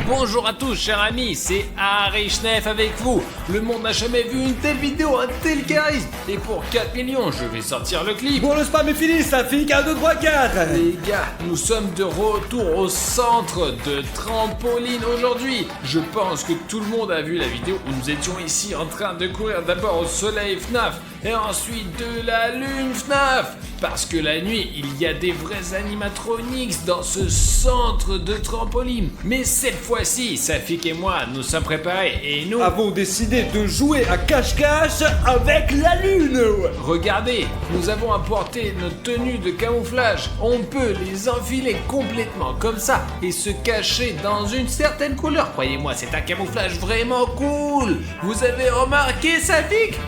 Bonjour à tous chers amis, c'est Harry Schnef avec vous. Le monde n'a jamais vu une telle vidéo, un tel charisme. Et pour 4 millions, je vais sortir le clip. Bon, le spam est fini, ça fait 1, 2, 3, 4. Les gars, nous sommes de retour au centre de trampoline aujourd'hui. Je pense que tout le monde a vu la vidéo où nous étions ici en train de courir d'abord au soleil FNAF et ensuite de la lune FNAF. Parce que la nuit, il y a des vrais animatronics dans ce centre de trampoline. Mais cette fois-ci, Safik et moi, nous sommes préparés et nous avons décidé de jouer à cache-cache avec la lune. Regardez, nous avons apporté nos tenues de camouflage. On peut les enfiler complètement comme ça et se cacher dans une certaine couleur. Croyez-moi, c'est un camouflage vraiment cool. Vous avez remarqué, Safik?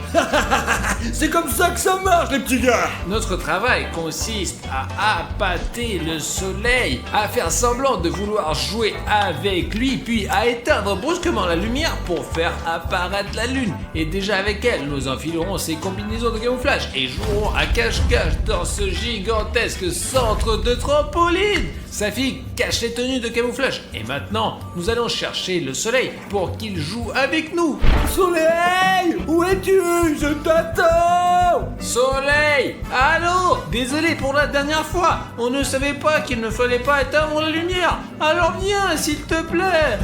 C'est comme ça que ça marche, les petits gars. Notre travail consiste à appâter le soleil, à faire semblant de vouloir jouer avec lui, puis à éteindre brusquement la lumière pour faire apparaître la lune. Et déjà avec elle, nous enfilerons ces combinaisons de camouflage et jouerons à cache-cache dans ce gigantesque centre de trampoline. Safi, cache les tenues de camouflage. Et maintenant, nous allons chercher le soleil pour qu'il joue avec nous. Soleil, où es-tu? Je t'attends. Soleil, allô? Désolé pour la dernière fois. On ne savait pas qu'il ne fallait pas éteindre la lumière. Alors viens, s'il te plaît.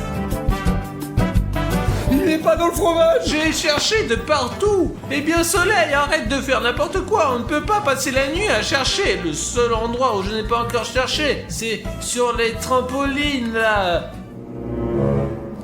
Il n'est pas dans le fromage. J'ai cherché de partout. Eh bien, Soleil, arrête de faire n'importe quoi. On ne peut pas passer la nuit à chercher. Le seul endroit où je n'ai pas encore cherché, c'est sur les trampolines, là.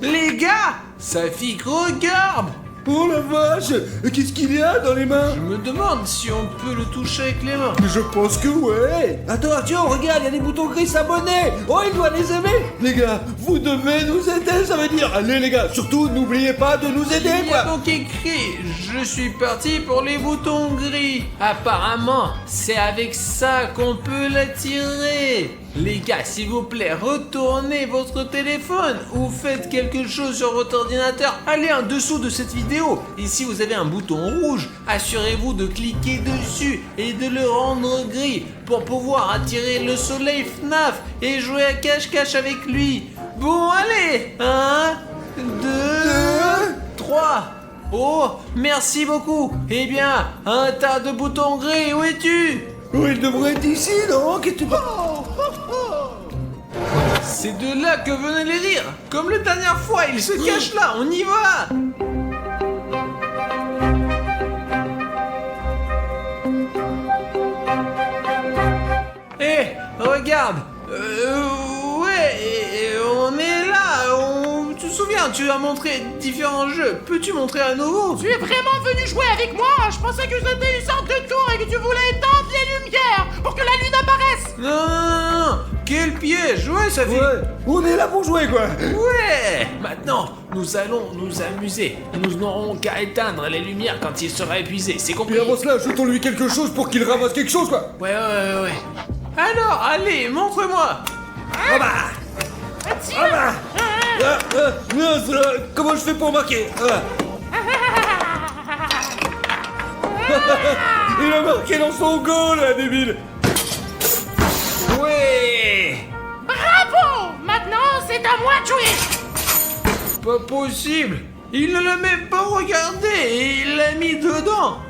Les gars, Safik, regarde. Oh la vache, qu'est-ce qu'il y a dans les mains? Je me demande si on peut le toucher avec les mains. Mais je pense que ouais. Attends, Arthur, regarde, il y a des boutons gris s'abonner. Oh, il doit les aimer. Les gars, vous devez nous aider, ça veut dire. Allez les gars, surtout n'oubliez pas de nous aider, Il y a quoi. donc écrit, je suis parti pour les boutons gris. Apparemment, c'est avec ça qu'on peut l'attirer. Les gars, s'il vous plaît, retournez votre téléphone ou faites quelque chose sur votre ordinateur. Allez en dessous de cette vidéo. Et si vous avez un bouton rouge, assurez-vous de cliquer dessus et de le rendre gris pour pouvoir attirer le soleil FNAF et jouer à cache-cache avec lui. Bon, allez, 1, 2, 3. Oh, merci beaucoup. Eh bien, un tas de boutons gris, où es-tu? Oh, il devrait être ici, non? Qu'est-ce que tu C'est de là que venaient les rires. Comme la dernière fois, il se cache là, on y va. Regarde. Ouais, on est là. Tu te souviens, tu as montré différents jeux. Peux-tu montrer à nouveau? Tu es vraiment venu jouer avec moi? Je pensais que c'était une sorte de tour et que tu voulais éteindre les lumières pour que la lune apparaisse. Non. Quel piège. Ouais, ça fait... Ouais, on est là pour jouer, quoi. Ouais. Maintenant, nous allons nous amuser. Nous n'aurons qu'à éteindre les lumières quand il sera épuisé. C'est compris? Et avant cela, jetons-lui quelque chose pour qu'il ramasse quelque chose, quoi. Ouais. Alors, allez, montre-moi. Ah bah. Tiens. Comment je fais pour marquer? Il a marqué dans son goal, là, débile. Ouais. Bravo. Maintenant, c'est à moi de jouer. Pas possible. Il ne l'a même pas regardé et il l'a mis dedans.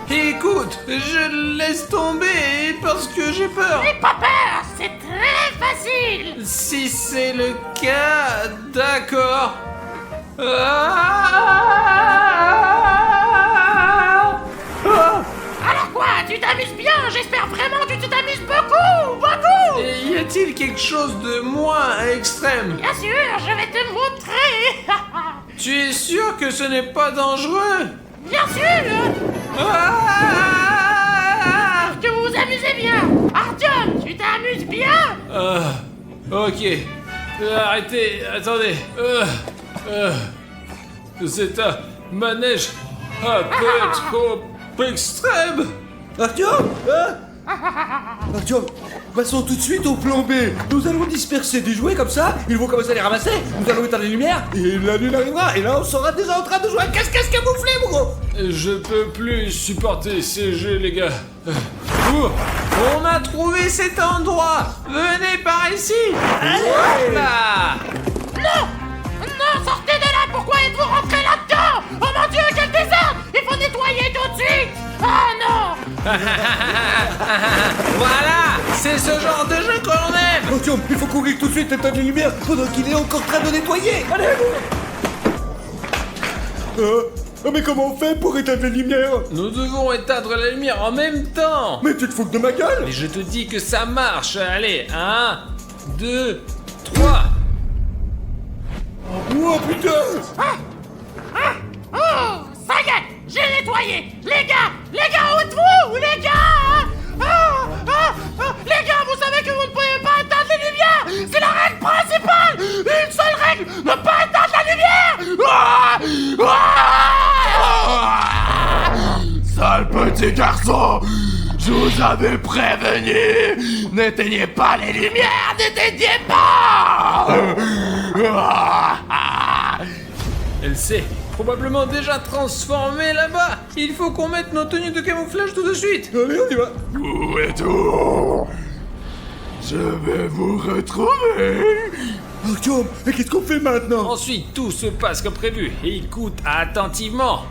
Écoute, je laisse tomber parce que j'ai peur. N'aie pas peur, c'est très facile. Si c'est le cas, d'accord. Alors quoi, tu t'amuses bien? J'espère vraiment que tu t'amuses beaucoup. Et y a-t-il quelque chose de moins extrême? Bien sûr, je vais te montrer. Tu es sûr que ce n'est pas dangereux? Bien sûr. Que vous vous amusez bien. Artyom, tu t'amuses bien? Ok. Arrêtez, attendez. C'est un manège un peu trop extrême. Arthur, Arthur, passons tout de suite au plan B. Nous allons disperser des jouets comme ça, ils vont commencer à les ramasser, nous allons éteindre les lumières, et la lune arrivera, et là on sera déjà en train de jouer à cache-cache camouflé, mon gros. Je peux plus supporter ces jeux, les gars. On a trouvé cet endroit. Venez par ici. Voilà. Non, Voilà, c'est ce genre de jeu que l'on aime. Artyom, il faut courir tout de suite éteindre les lumières pendant qu'il est encore en train de nettoyer. Allez. Mais comment on fait pour éteindre les lumières? Nous devons éteindre la lumière en même temps. Mais tu te fous de ma gueule? Mais je te dis que ça marche. Allez, 1, 2, 3. Oh putain! Oh, ça y est, j'ai nettoyé. Les gars, où êtes-vous, les gars? Les gars, vous savez que vous ne pouvez pas éteindre les lumières. C'est la règle principale. Une seule règle, ne pas éteindre la lumière. Sale petit garçon, je vous avais prévenu. N'éteignez pas les lumières, n'éteignez pas. Elle s'est probablement déjà transformée là-bas. Il faut qu'on mette nos tenues de camouflage tout de suite. Allez, on y va. Où êtes-vous? Je vais vous retrouver. Artyom, mais qu'est-ce qu'on fait maintenant? Ensuite, tout se passe comme prévu. Écoute attentivement.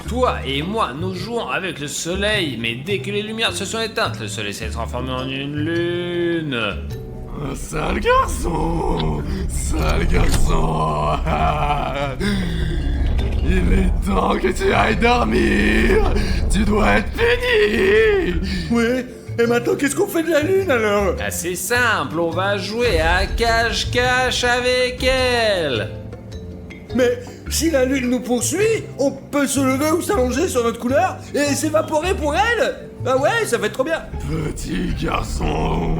Toi et moi, nous jouons avec le soleil, mais dès que les lumières se sont éteintes, le soleil s'est transformé en une lune. Sale garçon, sale garçon. Il est temps que tu ailles dormir. Tu dois être puni. Ouais, et maintenant qu'est-ce qu'on fait de la lune alors? C'est simple, on va jouer à cache-cache avec elle. Mais si la lune nous poursuit, on peut se lever ou s'allonger sur notre couleur et s'évaporer pour elle. Ah ouais, ça va être trop bien. Petit garçon,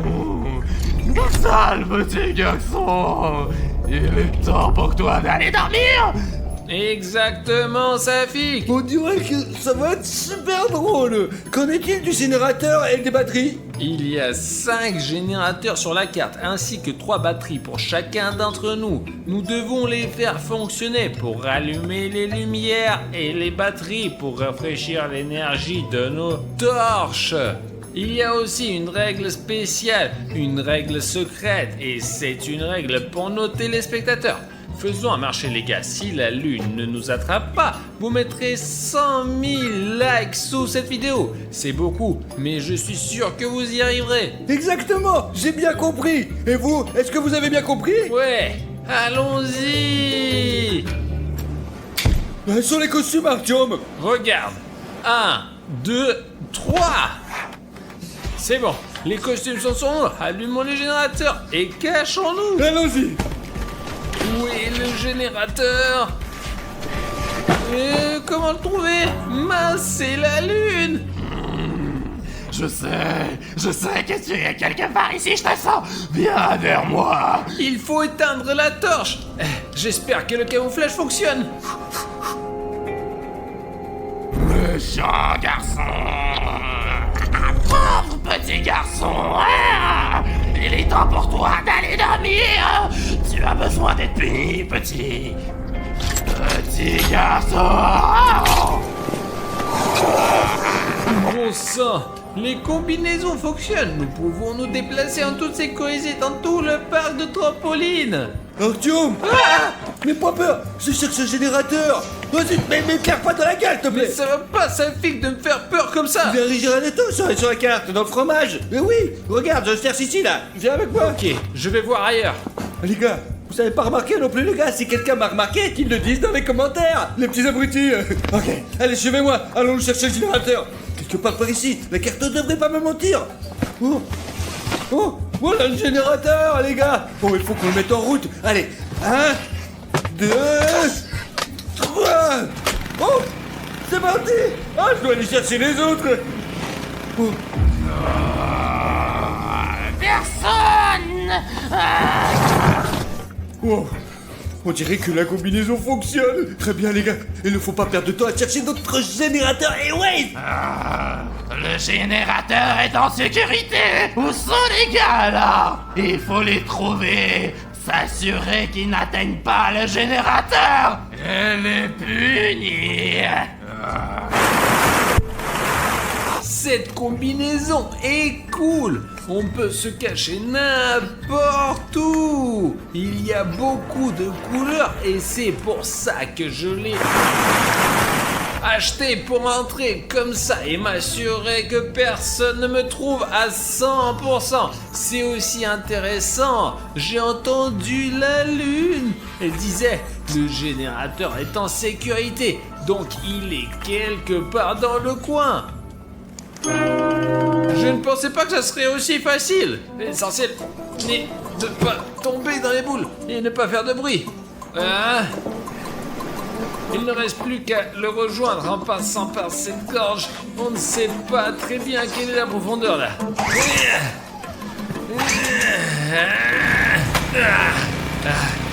sale petit garçon, il est temps pour toi d'aller dormir. Exactement, Safik. On dirait que ça va être super drôle. Qu'en est-il du générateur et des batteries? Il y a 5 générateurs sur la carte, ainsi que 3 batteries pour chacun d'entre nous. Nous devons les faire fonctionner pour rallumer les lumières et les batteries pour rafraîchir l'énergie de nos torches. Il y a aussi une règle spéciale, une règle secrète, et c'est une règle pour nos téléspectateurs. Faisons un marché, les gars. Si la lune ne nous attrape pas, vous mettrez 100 000 likes sous cette vidéo. C'est beaucoup, mais je suis sûr que vous y arriverez. Exactement, j'ai bien compris. Et vous, est-ce que vous avez bien compris? Ouais, allons-y. Sur les costumes, Artyom. Regarde. 1, 2, 3. C'est bon, les costumes sont sur nous. Allumons les générateurs et cachons-nous. Allons-y. Où est le générateur? Comment le trouver? Mince, c'est la lune. Je sais que tu es quelque part ici, je te sens. Viens vers moi. Il faut éteindre la torche. J'espère que le camouflage fonctionne. Méchant garçon. Pauvre petit garçon. Il est temps pour toi d'aller dormir. Tu as besoin d'être puni, petit garçon. Bon sang, les combinaisons fonctionnent. Nous pouvons nous déplacer en toute sécurité dans tout le parc de trampoline. Artyom. Mais pas peur, je cherche ce générateur. Vas-y, mais claire pas dans la gueule, s'il te Mais plaît. ça va pas, Safik, de me faire peur comme ça. Viens Rigiradetto sur la carte, dans le fromage. Mais oui, regarde, je cherche ici, là. Viens avec moi. Ok, je vais voir ailleurs. Les gars, vous avez pas remarqué non plus, les gars? Si quelqu'un m'a remarqué, qu'il le dise dans les commentaires. Les petits abrutis. Ok, allez, suivez-moi. Allons chercher le générateur. Quelque part par ici. La carte ne devrait pas me mentir. Oh, voilà le générateur, les gars. Bon, il faut qu'on le mette en route. Allez, 1, 2, 3. Oh, c'est parti. Ah, je dois aller chercher les autres. Oh. Personne. Oh, on dirait que la combinaison fonctionne. Très bien, les gars. Il ne faut pas perdre de temps à chercher notre générateur. Et ouais. Le générateur est en sécurité. Où sont les gars là? Il faut les trouver. S'assurer qu'ils n'atteignent pas le générateur et les punir. Cette combinaison est cool. On peut se cacher n'importe où. Il y a beaucoup de couleurs et c'est pour ça que je l'ai acheté pour entrer comme ça et m'assurer que personne ne me trouve à 100%. C'est aussi intéressant. J'ai entendu la lune. Elle disait, le générateur est en sécurité, donc il est quelque part dans le coin. Je ne pensais pas que ça serait aussi facile. L'essentiel n'est de pas tomber dans les boules et ne pas faire de bruit. Il ne reste plus qu'à le rejoindre en passant par cette gorge. On ne sait pas très bien quelle est la profondeur là.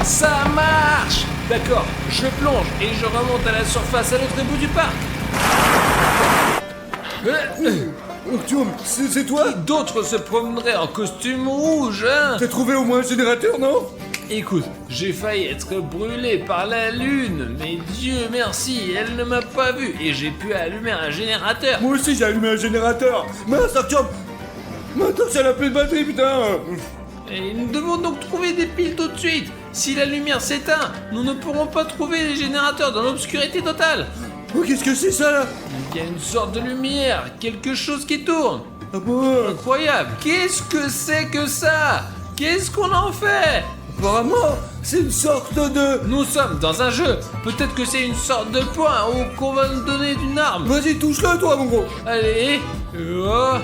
Ça marche! D'accord, je plonge et je remonte à la surface à l'autre bout du parc. Artyom, c'est toi? D'autres se promèneraient en costume rouge, hein? T'as trouvé au moins un générateur, non? Écoute, j'ai failli être brûlé par la lune, mais Dieu merci, elle ne m'a pas vu et j'ai pu allumer un générateur. Moi aussi j'ai allumé un générateur. Mince, Artyom! Maintenant ça n'a plus de batterie, putain! Et nous devons donc trouver des piles tout de suite. Si la lumière s'éteint, nous ne pourrons pas trouver les générateurs dans l'obscurité totale. Oh, qu'est-ce que c'est ça là? Il y a une sorte de lumière, quelque chose qui tourne. Ah bon? Incroyable. Qu'est-ce que c'est que ça? Qu'est-ce qu'on en fait? Apparemment, c'est une sorte de... Nous sommes dans un jeu. Peut-être que c'est une sorte de point ou qu'on va nous donner une arme. Vas-y, touche-le toi, mon gros. Allez. Oh.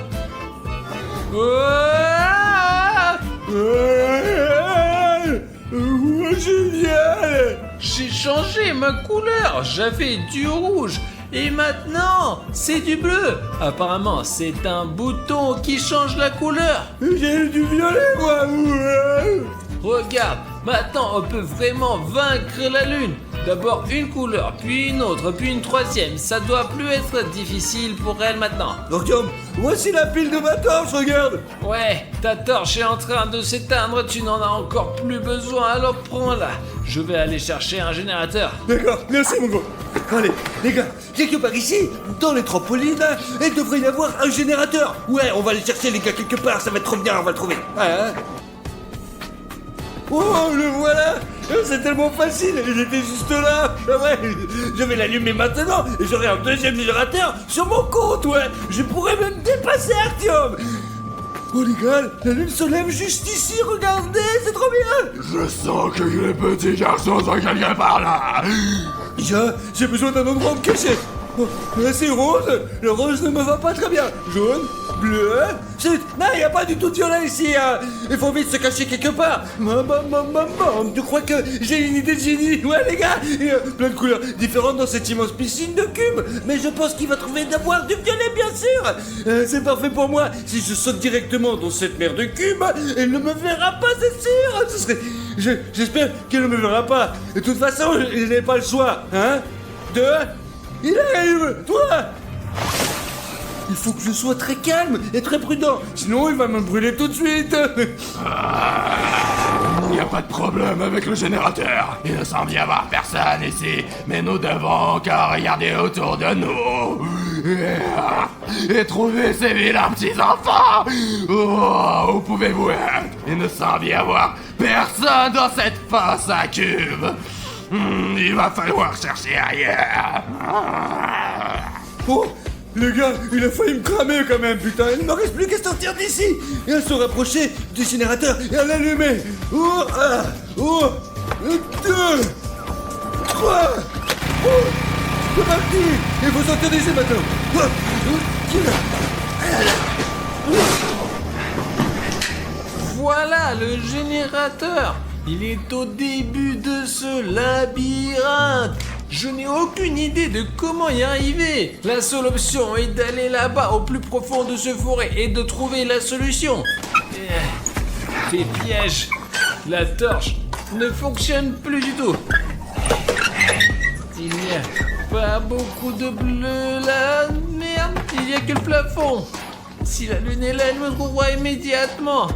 Génial! J'ai changé ma couleur. J'avais du rouge. Et maintenant, c'est du bleu. Apparemment, c'est un bouton qui change la couleur. J'ai du violet, moi! Regarde, maintenant on peut vraiment vaincre la lune. D'abord une couleur, puis une autre, puis une troisième. Ça doit plus être difficile pour elle maintenant. Artyom, voici la pile de ma torche, regarde! Ouais, ta torche est en train de s'éteindre, tu n'en as encore plus besoin, alors prends-la. Je vais aller chercher un générateur. D'accord, merci mon gros. Allez, les gars, quelque part ici, dans les trampolines, il devrait y avoir un générateur. Ouais, on va aller chercher les gars quelque part, ça va être trop bien, on va le trouver. Ah, hein. Oh, le voilà! C'est tellement facile, il était juste là. Ah ouais, je vais l'allumer maintenant et j'aurai un deuxième générateur sur mon compte, ouais. Je pourrais même dépasser Artyom. Oh les gars, la lune se lève juste ici, regardez, c'est trop bien. Je sens que les petits garçons sont quelque part là. J'ai besoin d'un endroit où me cacher. Oh, là c'est rose, le rose ne me va pas très bien. Jaune, bleu, non, il n'y a pas du tout de violet ici, hein. Il faut vite se cacher quelque part. Tu crois que j'ai une idée de génie? Ouais les gars, il y a plein de couleurs différentes dans cette immense piscine de cubes. Mais je pense qu'il va trouver d'avoir du violet bien sûr. C'est parfait pour moi. Si je saute directement dans cette mer de cubes, elle ne me verra pas, c'est sûr. J'espère qu'elle ne me verra pas. De toute façon, il n'est pas le choix, hein. Il arrive, toi. Il faut que je sois très calme et très prudent, sinon il va me brûler tout de suite. Il n'y a pas de problème avec le générateur. Il ne semble y avoir personne ici, mais nous devons encore regarder autour de nous et trouver ces vilains petits enfants. Oh, où pouvez-vous être? Il ne semble y avoir personne dans cette fosse à cubes. Il va falloir chercher ailleurs. Oh, les gars, il a failli me cramer quand même, putain. Il ne me reste plus qu'à sortir d'ici et à se rapprocher du générateur et à l'allumer. Oh, un, oh, 2, 3. Oh, c'est parti. Il faut sortir d'ici maintenant. Voilà le générateur. Il est au début de ce labyrinthe. Je n'ai aucune idée de comment y arriver. La seule option est d'aller là-bas au plus profond de ce forêt et de trouver la solution. Les pièges. La torche ne fonctionne plus du tout. Il n'y a pas beaucoup de bleu là. Merde, il n'y a que le plafond. Si la lune est là, elle me trouvera immédiatement.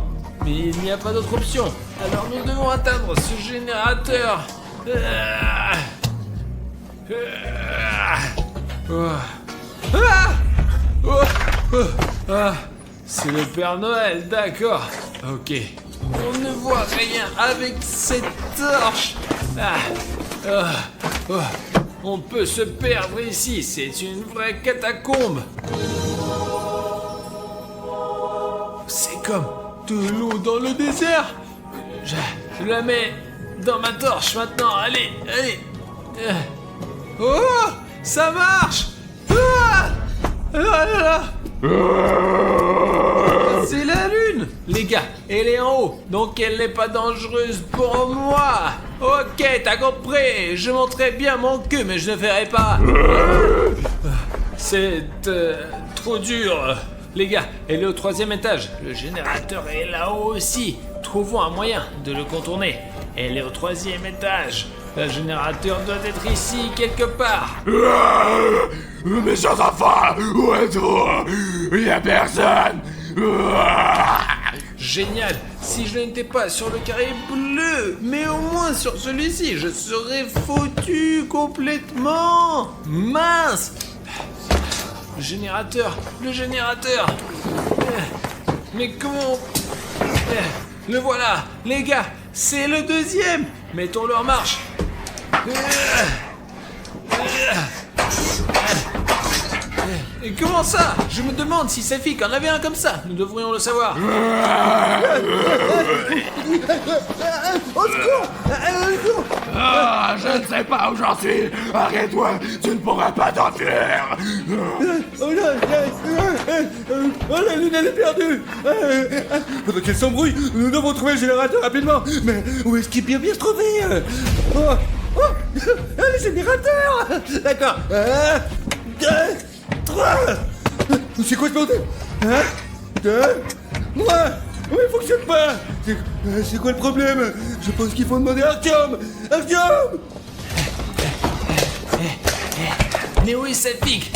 Mais il n'y a pas d'autre option. Alors nous devons atteindre ce générateur. C'est le Père Noël, d'accord. Ok. On ne voit rien avec cette torche. On peut se perdre ici, c'est une vraie catacombe. C'est comme de l'eau dans le désert. Je la mets dans ma torche maintenant, allez. Oh, ça marche. C'est la lune. Les gars, elle est en haut, donc elle n'est pas dangereuse pour moi. Ok, t'as compris. Je montrerai bien mon cul, mais je ne ferai pas. C'est trop dur. Les gars, elle est au 3e étage. Le générateur est là-haut aussi. Trouvons un moyen de le contourner. Elle est au 3e étage. Le générateur doit être ici quelque part. Mes chers enfants, où êtes-vous? Il n'y a personne. Génial. Si je n'étais pas sur le carré bleu, mais au moins sur celui-ci, je serais foutu complètement. Mince. Le générateur. Mais comment... Le voilà. Les gars, c'est le 2e. Mettons-le en marche. Et comment ça? Je me demande si Safik en avait un comme ça. Nous devrions le savoir. Au secours! Je ne sais pas où j'en suis. Arrête-toi, tu ne pourras pas t'enfuir. Oh la lune elle est perdue. Pendant qu'elle s'embrouille, nous devons trouver le générateur rapidement. Mais où est-ce qu'il peut bien se trouver? Le générateur. D'accord. 1, 2, 3. C'est quoi ce bordel? 1, 2, 3. Oui, il fonctionne pas. C'est quoi le problème? Je pense qu'il faut demander à Artyom. Mais où est Safik?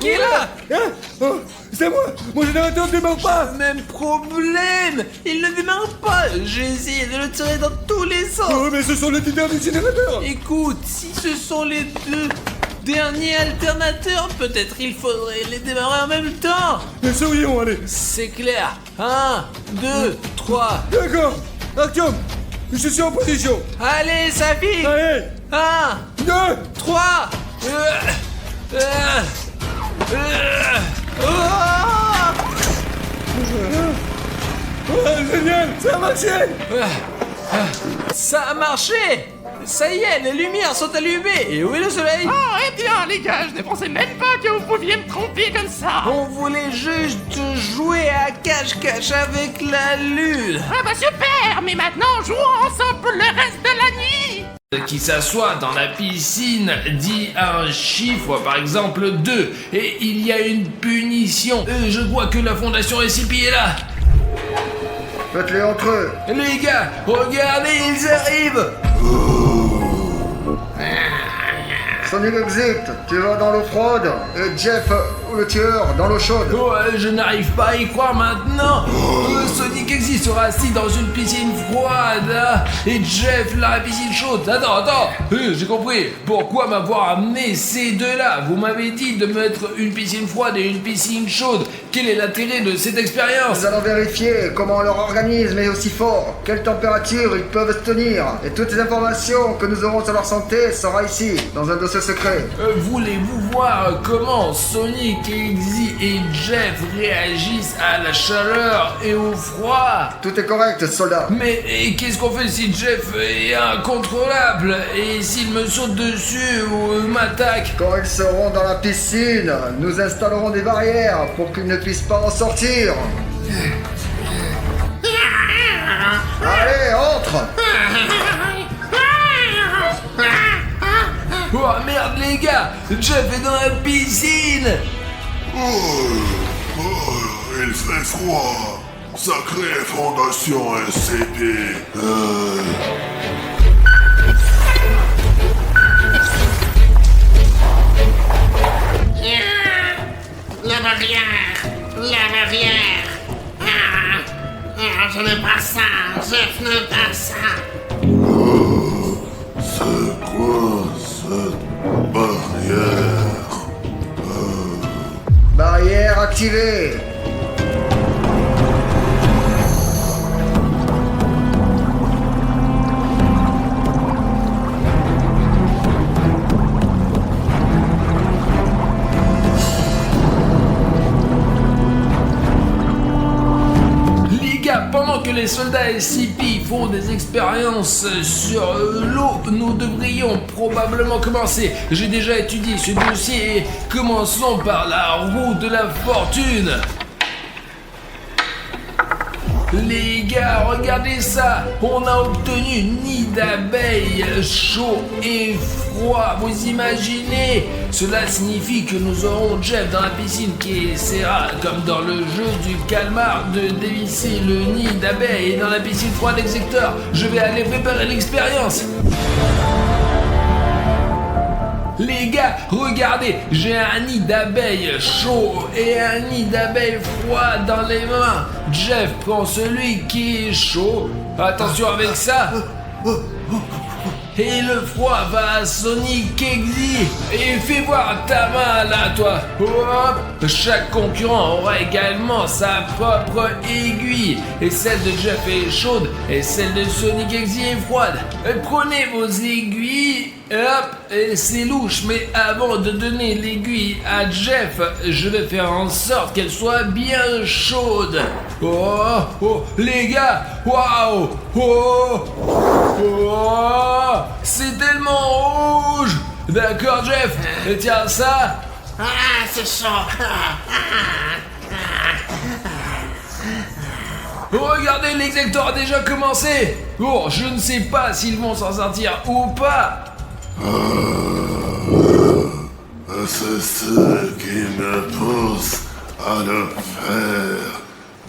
Qui est là? Oh, c'est moi. Mon générateur ne démarre pas. Même problème. Il ne démarre pas. J'ai essayé de le tirer dans tous les sens. Oh, mais ce sont les 2 derniers générateurs. Écoute, si ce sont les 2 derniers alternateurs, peut-être il faudrait les démarrer en même temps. Mais sourions, allez. C'est clair. 1, 2, 3. D'accord. Artyom, je suis en position. Allez, Safik. Allez. 1, 2. 3. Génial, ça a marché. Ça a marché. Ça y est, les lumières sont allumées. Et où est le soleil? Oh, eh bien, les gars, je ne pensais même pas que vous pouviez me tromper comme ça. On voulait juste jouer à cache-cache avec la lune. Ah bah super, mais maintenant, jouons ensemble pour le reste de la nuit. Qui s'assoit dans la piscine dit un chiffre, par exemple 2, et il y a une punition. Je vois que la fondation SCP est là. Faites-les entre eux. Les gars, regardez, ils arrivent. Sonic Exit, tu vas dans l'eau froide. Et Jeff, le tueur, dans l'eau chaude. Ouais, je n'arrive pas à y croire maintenant. Sonic Exit sera assis dans une piscine froide, hein, et Jeff dans la piscine chaude. Attends, j'ai compris. Pourquoi m'avoir amené ces deux-là? Vous m'avez dit de mettre une piscine froide et une piscine chaude. Quel est l'intérêt de cette expérience? Nous allons vérifier comment leur organisme est aussi fort, quelle température ils peuvent tenir. Et toutes les informations que nous aurons sur leur santé sera ici, dans un dossier secret. Voulez-vous voir comment Sonic, Exy et Jeff réagissent à la chaleur et au froid? Tout est correct, soldat. Mais qu'est-ce qu'on fait si Jeff est incontrôlable et s'il me saute dessus ou m'attaque? Quand ils seront dans la piscine, nous installerons des barrières pour qu'ils ne puissent pas en sortir. Allez, entre! Oh merde les gars, Jeff est dans la piscine. Il fait froid. Sacrée fondation SCP. La barrière. Je n'aime pas ça, Jeff n'aime pas ça. C'est quoi cette barrière? Barrière activée. les soldats SCP font des expériences sur l'eau, nous devrions probablement commencer. J'ai déjà étudié ce dossier et commençons par la roue de la fortune. Les gars, regardez ça! On a obtenu nid d'abeilles chaud et froid. Vous imaginez? Cela signifie que nous aurons Jeff dans la piscine qui essaiera, comme dans le jeu du calmar, de dévisser le nid d'abeilles. Et dans la piscine froide exécuteur, je vais aller préparer l'expérience. Les gars, regardez, j'ai un nid d'abeilles chaud et un nid d'abeilles froid dans les mains. Jeff prend celui qui est chaud. Attention avec ça. Et le froid va à Sonic Exy. Et fais voir ta main là, toi. Hop. Chaque concurrent aura également sa propre aiguille. Et celle de Jeff est chaude et celle de Sonic Exy est froide. Prenez vos aiguilles. Hop, et c'est louche, mais avant de donner l'aiguille à Jeff, je vais faire en sorte qu'elle soit bien chaude. Oh, les gars, waouh, c'est tellement rouge. D'accord, Jeff, tiens ça. Ah, c'est chaud. Regardez, l'exécuteur a déjà commencé. Bon, je ne sais pas s'ils vont s'en sortir ou pas. C'est ce qui me pousse à le faire.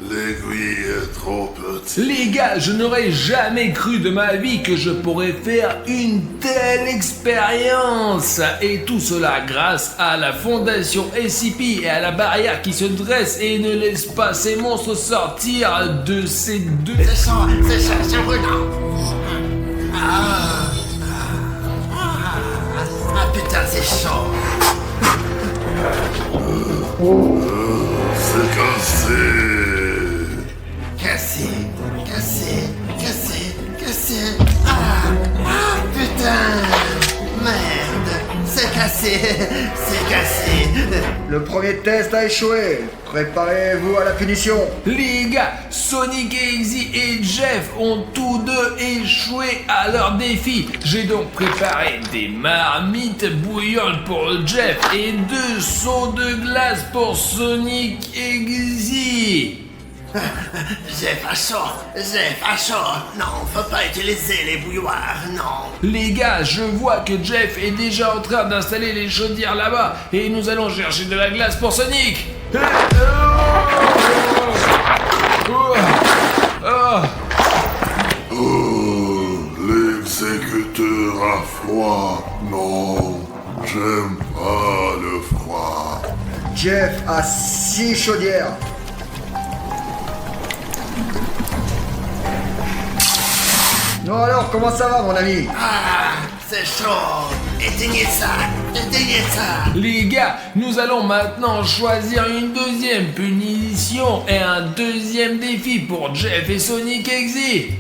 L'aiguille est trop petite. Les gars, je n'aurais jamais cru de ma vie que je pourrais faire une telle expérience. Et tout cela grâce à la fondation SCP et à la barrière qui se dresse et ne laisse pas ces monstres sortir de ces deux... C'est brûlant. Ah putain, c'est chaud. C'est cassé. Cassé. Ah, putain. Merde. C'est cassé. Le premier test a échoué. Préparez-vous à la punition. Les gars, Sonic Exy et Jeff ont tous deux échoué à leur défi. J'ai donc préparé des marmites bouillantes pour Jeff et 2 seaux de glace pour Sonic Exy. Jeff a chaud. Non, faut pas utiliser les bouilloires, non. Les gars, je vois que Jeff est déjà en train d'installer les chaudières là-bas et nous allons chercher de la glace pour Sonic. L'exécuteur a froid. Non, j'aime pas le froid. Jeff a 6 chaudières. Non alors, comment ça va mon ami? Ah, c'est chaud. Éteignez ça. Les gars, nous allons maintenant choisir une deuxième punition et un deuxième défi pour Jeff et Sonic Exy.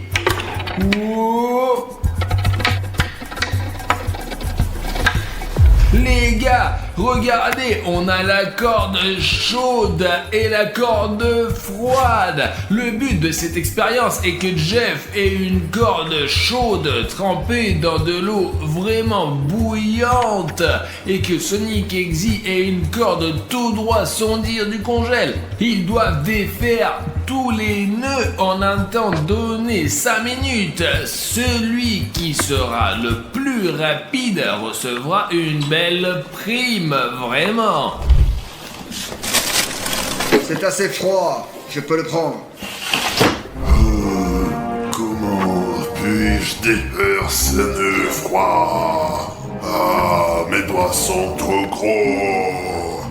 Les gars, regardez, on a la corde chaude et la corde froide. Le but de cette expérience est que Jeff ait une corde chaude trempée dans de l'eau vraiment bouillante et que Sonic Exy ait une corde tout droit sondir du congèle. Ils doivent défaire tous les nœuds en un temps donné, 5 minutes. Celui qui sera le plus rapide recevra une belle prime, vraiment. C'est assez froid, je peux le prendre. Comment puis-je défaire ce nœud froid? Ah, mes doigts sont trop gros.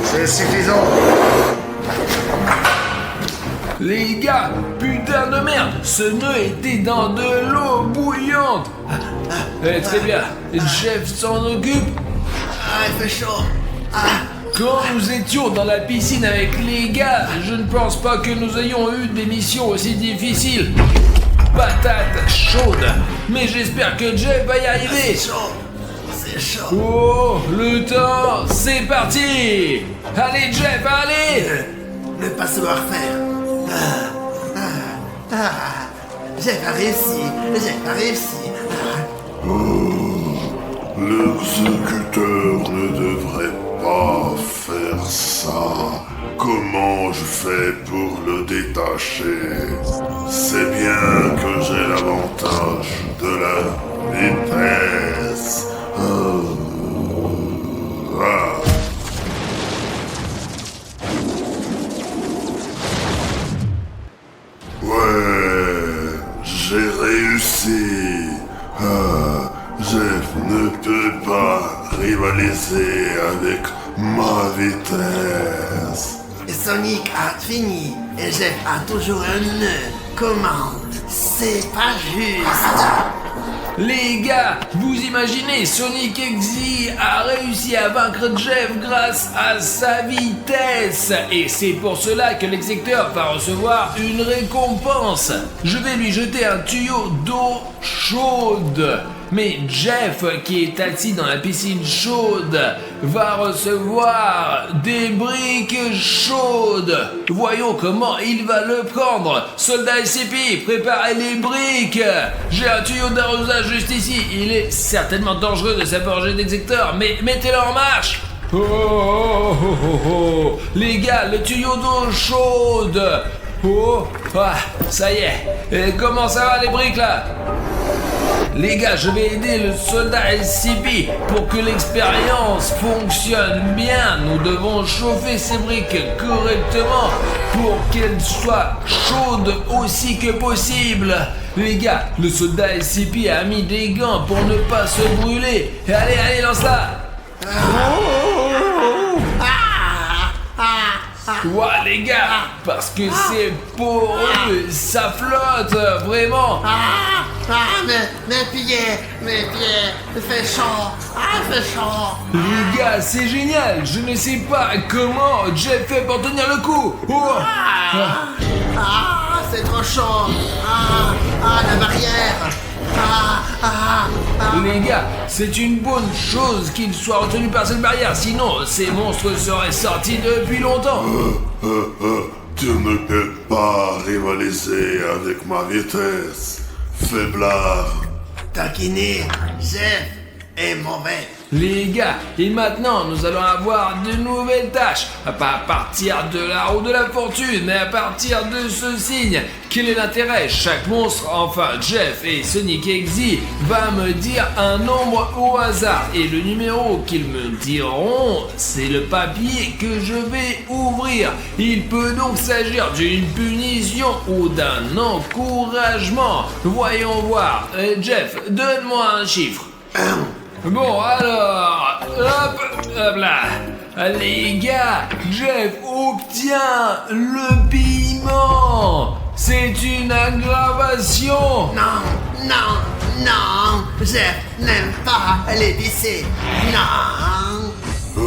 C'est suffisant. Les gars, putain de merde, ce nœud était dans de l'eau bouillante. Très bien, Jeff s'en occupe. Ah, il fait chaud. Quand nous étions dans la piscine avec les gars, je ne pense pas que nous ayons eu des missions aussi difficiles. Patate chaude, mais j'espère que Jeff va y arriver. C'est chaud. Oh, le temps, c'est parti. Allez Jeff, allez. Ne pas savoir-faire. J'ai pas réussi. L'exécuteur ne devrait pas faire ça. Comment je fais pour le détacher? C'est bien que j'ai l'avantage de la vitesse. Ouais, j'ai réussi. Jeff ne peut pas rivaliser avec ma vitesse. Sonic a fini et Jeff a toujours un nœud. Comment? C'est pas juste. Les gars, vous imaginez, Sonic X a réussi à vaincre Jeff grâce à sa vitesse. Et c'est pour cela que l'exécuteur va recevoir une récompense. Je vais lui jeter un tuyau d'eau chaude. Mais Jeff, qui est assis dans la piscine chaude, va recevoir des briques chaudes. Voyons comment il va le prendre. Soldat SCP, préparez les briques. J'ai un tuyau d'arrosage juste ici. Il est certainement dangereux de s'approcher d'exécuteur, mais mettez-le en marche. Oh. Les gars, le tuyau d'eau chaude. Oh, ça y est. Et comment ça va les briques là? Les gars, je vais aider le soldat SCP pour que l'expérience fonctionne bien. Nous devons chauffer ces briques correctement pour qu'elles soient chaudes aussi que possible. Les gars, le soldat SCP a mis des gants pour ne pas se brûler. Allez, lance-la. Ouais les gars, parce que c'est poreux, ça flotte, vraiment. Mes pieds, fait chaud, fait chaud. Les gars, c'est génial, je ne sais pas comment Jeff fait pour tenir le coup. C'est trop chaud. La barrière. Les gars, c'est une bonne chose qu'il soit retenu par cette barrière, sinon ces monstres seraient sortis depuis longtemps. Tu ne peux pas rivaliser avec ma vitesse, faiblard. Taquiner, Jeff est mauvais. Les gars, et maintenant nous allons avoir de nouvelles tâches. Pas à partir de la roue de la fortune, mais à partir de ce signe. Quel est l'intérêt? Chaque monstre, enfin Jeff et Sonic X va me dire un nombre au hasard. Et le numéro qu'ils me diront, c'est le papier que je vais ouvrir. Il peut donc s'agir d'une punition ou d'un encouragement. Voyons voir. Jeff, donne-moi un chiffre. Bon alors, hop là. Les gars, Jeff obtient le paiement. C'est une aggravation. Non, Jeff n'aime pas les PC. Non.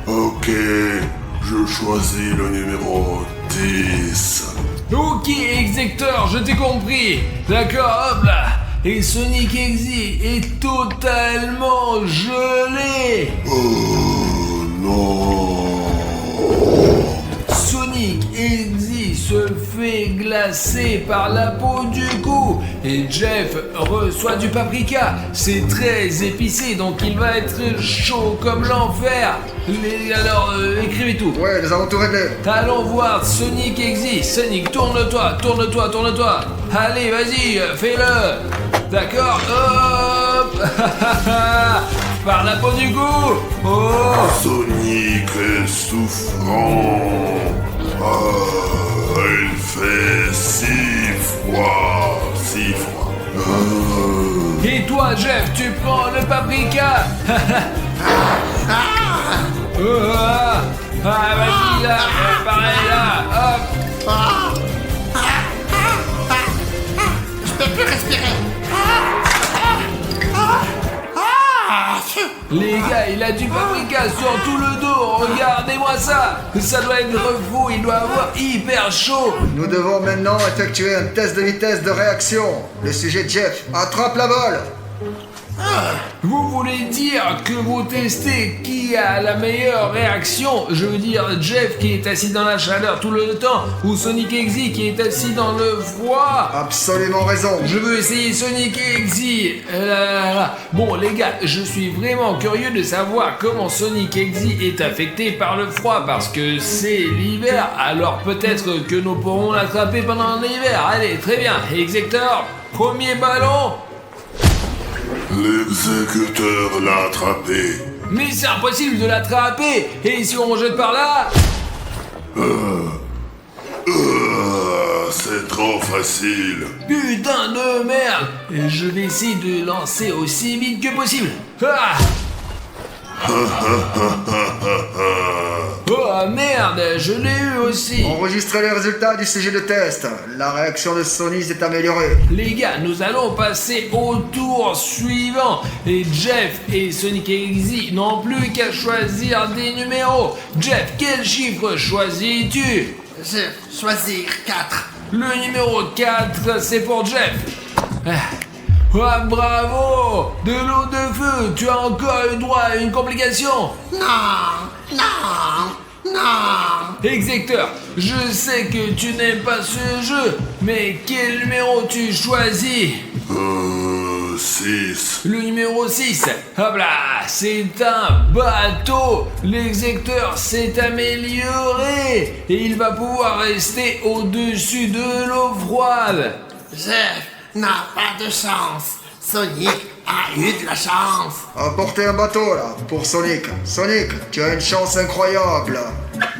Ok, je choisis le numéro 10. Ok, exécuteur, je t'ai compris. D'accord, hop là. Et Sonic X est totalement gelé. Oh non. Sonic X se fait glacer par la peau du cou et Jeff reçoit du paprika. C'est très épicé donc il va être chaud comme l'enfer. Alors écrivez tout. Ouais, nous avons tout réglé. Allons voir Sonic X. Sonic, tourne-toi. Allez, vas-y, fais-le. D'accord, hop. Par la peau du cou. Oh. Sonic est souffrant. Il fait si froid. Et toi, Jeff, tu prends le paprika. Vas-y là, pareil là, hop. Je peux plus respirer. Les gars, il a du paprika sur tout le dos, regardez-moi ça. Ça doit être fou, il doit avoir hyper chaud. Nous devons maintenant effectuer un test de vitesse de réaction. Le sujet Jeff attrape la balle. Vous voulez dire que vous testez qui a la meilleure réaction? Je veux dire Jeff qui est assis dans la chaleur tout le temps ou Sonic Exy qui est assis dans le froid? Absolument raison. Je veux essayer Sonic Exy. Bon les gars, je suis vraiment curieux de savoir comment Sonic Exy est affecté par le froid parce que c'est l'hiver, alors peut-être que nous pourrons l'attraper pendant l'hiver. Allez, très bien. Exector, premier ballon. L'exécuteur l'a attrapé. Mais c'est impossible de l'attraper. Et si on jette par là? C'est trop facile. Putain de merde. Et je vais essayer de lancer aussi vite que possible. Ah! Oh merde, je l'ai eu aussi. Enregistrez les résultats du sujet de test. La réaction de Sony s'est améliorée. Les gars, nous allons passer au tour suivant. Et Jeff et Sonic Exy n'ont plus qu'à choisir des numéros. Jeff, quel chiffre choisis-tu? Je choisir 4. Le numéro 4, c'est pour Jeff. Oh, bravo! De l'eau de feu, tu as encore eu droit à une complication. Non. Execteur, je sais que tu n'aimes pas ce jeu, mais quel numéro tu choisis? 6. Le numéro 6. Hop là, c'est un bateau. L'execteur s'est amélioré et il va pouvoir rester au-dessus de l'eau froide. Jeff n'a pas de chance. Sonic a eu de la chance. Apportez un bateau là, pour Sonic. Sonic, tu as une chance incroyable.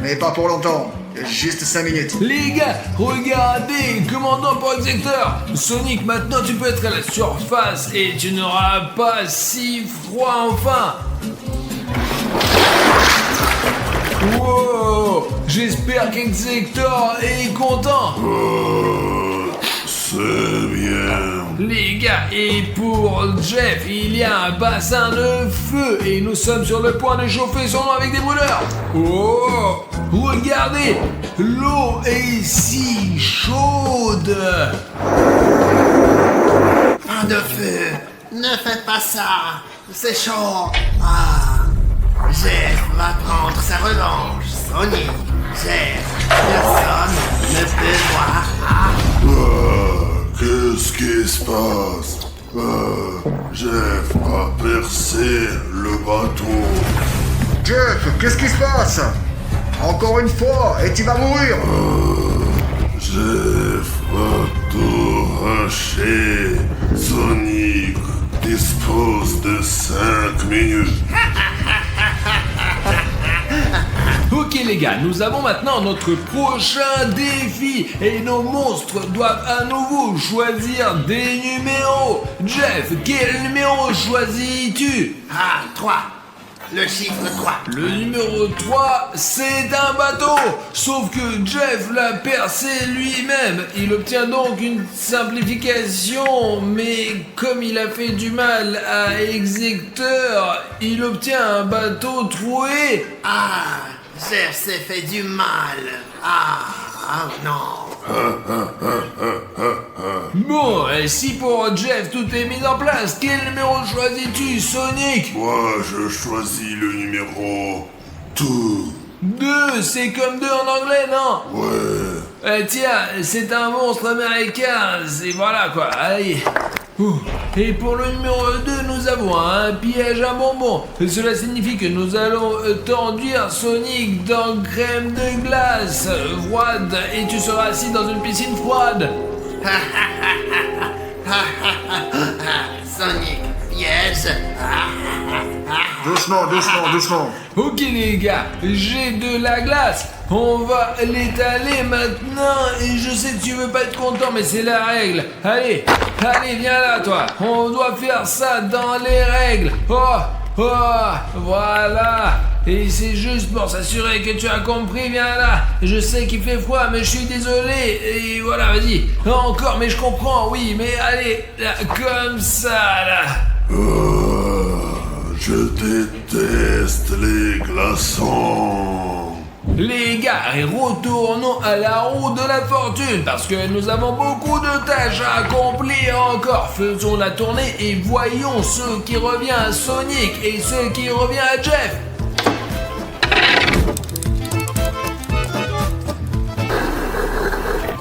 Mais pas pour longtemps. Juste 5 minutes. Les gars, regardez, commandant pour execteur. Sonic, maintenant tu peux être à la surface et tu n'auras pas si froid enfin. Wow, j'espère qu'Exector est content. C'est bien. Les gars, et pour Jeff, il y a un bassin de feu et nous sommes sur le point de chauffer son eau avec des brûleurs. Oh, regardez, l'eau est si chaude. Pas de feu. Ne faites pas ça. C'est chaud. Ah. Jeff va prendre sa revanche. Sonic, Jeff, personne ne peut voir. Qu'est-ce qui se passe? Jeff a percé le bateau. Jeff, qu'est-ce qui se passe? Encore une fois, et tu vas mourir. Jeff va tout arracher. Sonic dispose de 5 minutes. Ok les gars, nous avons maintenant notre prochain défi et nos monstres doivent à nouveau choisir des numéros. Jeff, quel numéro choisis-tu? 3. Le chiffre 3. Le numéro 3, c'est un bateau. Sauf que Jeff l'a percé lui-même. Il obtient donc une simplification, mais comme il a fait du mal à Execteur, il obtient un bateau troué. Jeff s'est fait du mal. Non. Bon, et si pour Jeff tout est mis en place, quel numéro choisis-tu, Sonic? Moi, je choisis le numéro 2. 2, c'est comme 2 en anglais, non? Ouais. Tiens, c'est un monstre américain, c'est voilà quoi, allez. Et pour le numéro 2, nous avons un piège à bonbons. Cela signifie que nous allons t'enduire Sonic dans crème de glace froide et tu seras assis dans une piscine froide. Sonic, piège. Doucement. Ok les gars, j'ai de la glace. On va l'étaler maintenant et je sais que tu veux pas être content mais c'est la règle. Allez, viens là toi. On doit faire ça dans les règles. Voilà. Et c'est juste pour s'assurer que tu as compris, viens là. Je sais qu'il fait froid mais je suis désolé. Et voilà, vas-y. Encore mais je comprends, oui. Mais allez, là, comme ça là. Je déteste les glaçons. Les gars, retournons à la roue de la fortune parce que nous avons beaucoup de tâches à accomplir encore. Faisons la tournée et voyons ce qui revient à Sonic et ce qui revient à Jeff.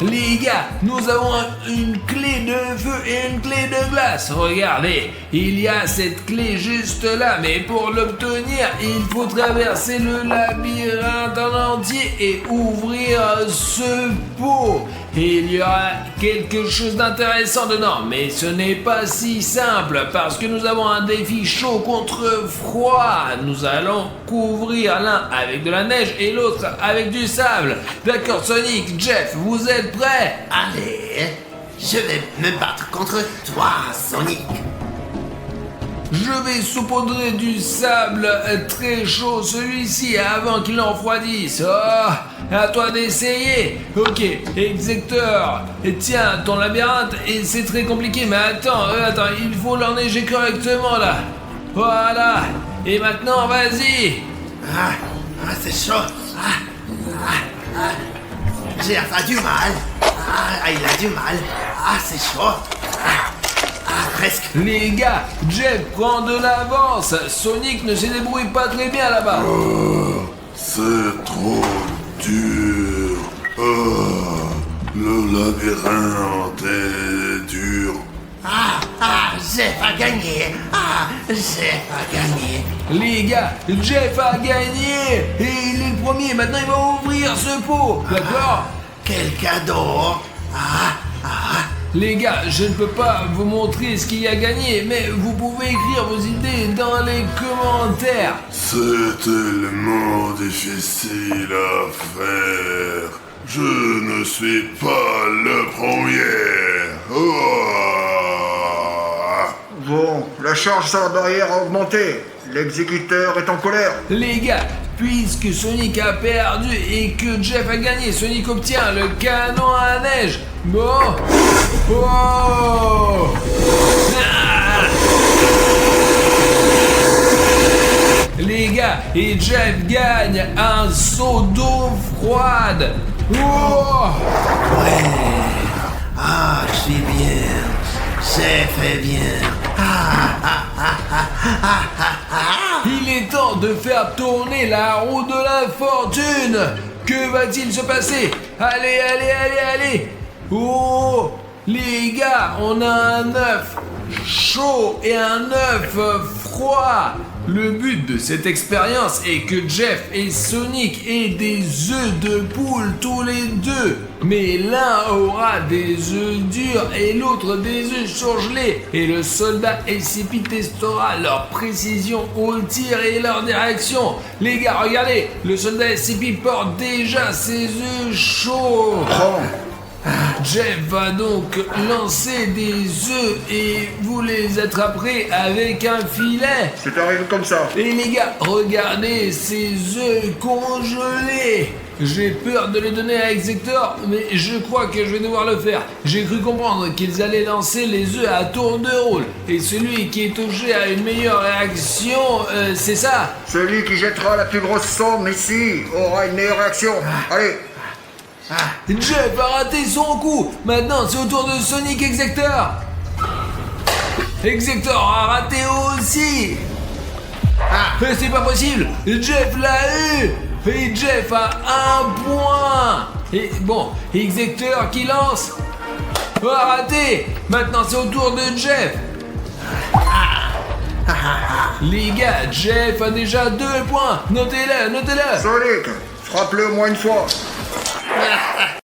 Les gars, nous avons une clé de feu et une clé de glace. Regardez, il y a cette clé juste là, mais pour l'obtenir, il faut traverser le labyrinthe en entier et ouvrir ce pot. Et il y aura quelque chose d'intéressant dedans, mais ce n'est pas si simple parce que nous avons un défi chaud contre froid. Nous allons couvrir l'un avec de la neige et l'autre avec du sable. D'accord, Sonic, Jeff, vous êtes prêts? Allez, je vais me battre contre toi, Sonic. Je vais saupoudrer du sable très chaud celui-ci avant qu'il en refroidisse. Oh, à toi d'essayer. Ok, Execteur. Et tiens, ton labyrinthe, et c'est très compliqué, mais attends, il faut l'enneiger correctement là. Voilà. Et maintenant, vas-y. C'est chaud. Jeff a du mal. Il a du mal. C'est chaud. Presque. Les gars, Jeff prend de l'avance. Sonic ne se débrouille pas très bien là-bas. C'est trop dur. Le labyrinthe est dur. Jeff a gagné. Jeff a gagné. Les gars, Jeff a gagné. Et il est le premier. Maintenant, il va ouvrir ce pot. D'accord? Quel cadeau. Les gars, je ne peux pas vous montrer ce qu'il y a gagné, mais vous pouvez écrire vos idées dans les commentaires. C'est tellement difficile à faire. Je ne suis pas le premier. Bon, la charge sur la barrière a augmenté. L'exécuteur est en colère. Les gars, puisque Sonic a perdu et que Jeff a gagné, Sonic obtient le canon à neige. Bon. Oh. Les gars, et Jeff gagne un seau d'eau froide. Oh. Je suis bien. Jeff est bien. Il est temps de faire tourner la roue de la fortune. Que va-t-il se passer? Allez. Oh, les gars, on a un œuf chaud et un œuf froid. Le but de cette expérience est que Jeff et Sonic aient des œufs de poule tous les deux. Mais l'un aura des œufs durs et l'autre des œufs surgelés. Et le soldat SCP testera leur précision au tir et leur direction. Les gars, regardez, le soldat SCP porte déjà ses œufs chauds. Jeff va donc lancer des œufs et vous les attraperez avec un filet. C'est arrivé comme ça. Et les gars, regardez ces œufs congelés. J'ai peur de les donner à Exector, mais je crois que je vais devoir le faire. J'ai cru comprendre qu'ils allaient lancer les œufs à tour de rôle. Et celui qui est touché à une meilleure réaction, c'est ça. Celui qui jettera la plus grosse somme ici aura une meilleure réaction. Allez. Jeff a raté son coup. Maintenant, c'est au tour de Sonic Exector. Exector a raté aussi. C'est pas possible. Jeff l'a eu. Et Jeff a 1 point. Et bon, Exector qui lance. Raté. Maintenant, c'est au tour de Jeff. Les gars, Jeff a déjà 2 points. Notez-le. Sonic, frappe-le au moins une fois.